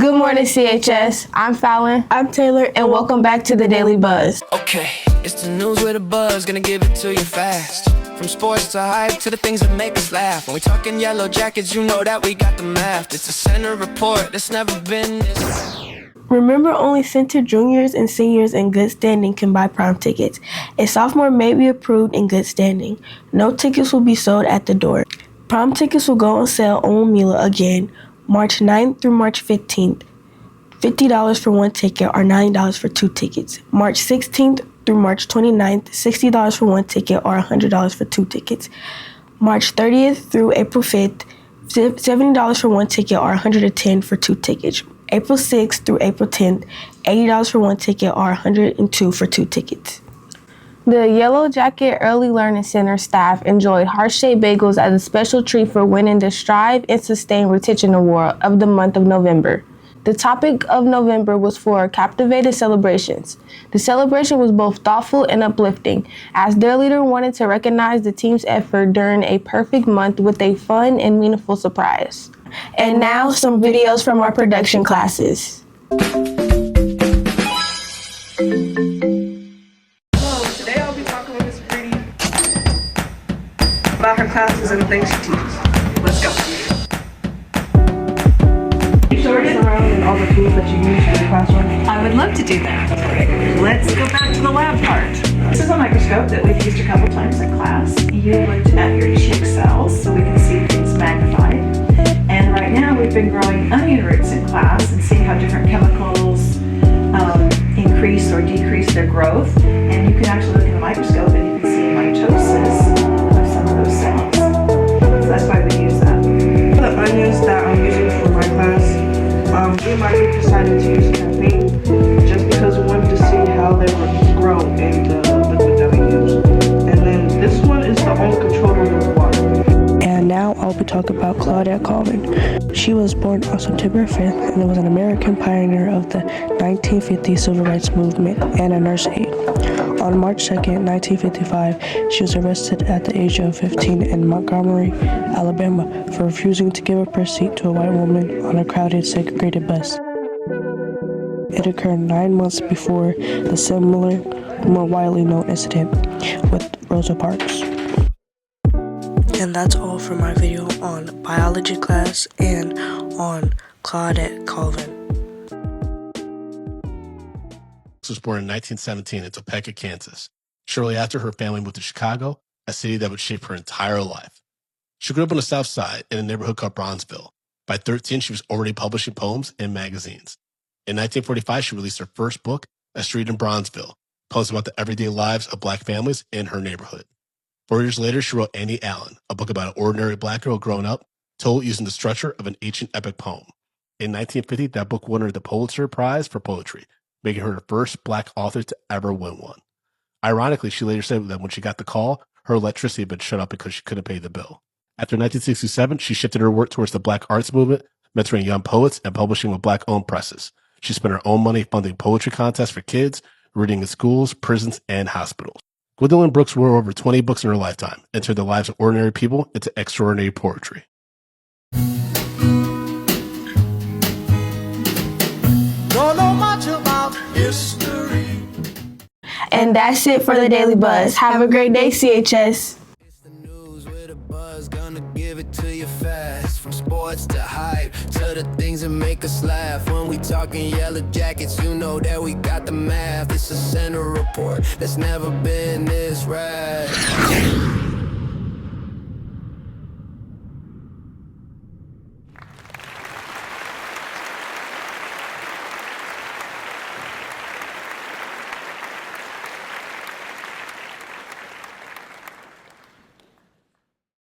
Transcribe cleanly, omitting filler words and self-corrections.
Good morning, CHS. I'm Fallon. I'm Taylor. And welcome back to the Daily Buzz. Okay, it's the news with a buzz, gonna give it to you fast. From sports to hype to the things that make us laugh. When we talking yellow jackets, you know that we got the math. It's a center report that's never been this. Remember, only center juniors and seniors in good standing can buy prom tickets. A sophomore may be approved in good standing. No tickets will be sold at the door. Prom tickets will go on sale on Mila again, March 9th through March 15th. $50 for one ticket or $90 for two tickets. March 16th through March 29th, $60 for one ticket or $100 for two tickets. March 30th through April 5th, $70 for one ticket or $110 for two tickets. April 6th through April 10th, $80 for one ticket or $102 for two tickets. The Yellow Jacket Early Learning Center staff enjoyed heart-shaped bagels as a special treat for winning the Strive and Sustain Retention Award of the month of November. The topic of November was for captivated celebrations. The celebration was both thoughtful and uplifting, as their leader wanted to recognize the team's effort during a perfect month with a fun and meaningful surprise. And now, some videos from our production classes. Today I'll be talking with Miss Pretty about her classes and the things she teaches. Let's go. You sorted around and all the tools that you use in your classroom? I would love to do that. Let's go back to the lab part. This is a microscope that we've used a couple times in class. You looked at your cheek cells so we can see things magnified. And right now we've been growing onion roots in class and seeing how different chemicals increase or decrease their growth. And you can actually look in the microscope and you can see mitosis of some of those cells. So that's why we use that. The onions that I'm using for my class, me and my group decided to use caffeine just because we wanted to see how they would grow in the liquid that we use. And then this one is the only controlled one with water. And now I'll be talking about Claudette Colvin. She was born on September 5th and was an American pioneer of the 1950 Civil Rights Movement and a nurse aide. On March 2nd, 1955, she was arrested at the age of 15 in Montgomery, Alabama, for refusing to give up her seat to a white woman on a crowded, segregated bus. It occurred 9 months before the similar, more widely known incident with Rosa Parks. And that's all for my video on biology class and on Claudette Colvin. Was born in 1917 in Topeka, Kansas. Shortly after, her family moved to Chicago, a city that would shape her entire life. She grew up on the South Side in a neighborhood called Bronzeville. By 13, she was already publishing poems in magazines. In 1945, she released her first book, A Street in Bronzeville, poems about the everyday lives of Black families in her neighborhood. 4 years later, she wrote Annie Allen, a book about an ordinary Black girl growing up, told using the structure of an ancient epic poem. In 1950, that book won her the Pulitzer Prize for Poetry, making her the first Black author to ever win one. Ironically, she later said that when she got the call, her electricity had been shut off because she couldn't pay the bill. After 1967, she shifted her work towards the Black arts movement, mentoring young poets and publishing with Black-owned presses. She spent her own money funding poetry contests for kids, reading in schools, prisons, and hospitals. Gwendolyn Brooks wrote over 20 books in her lifetime and turned the lives of ordinary people into extraordinary poetry. Don't know much about history. And that's it for the Daily Buzz. Have a great day, CHS. It's the news with a buzz, gonna give it to you fast. From sports to hype to the things that make us laugh. When we talking yellow jackets, you know that we got the math. It's a center report that's never been this rad.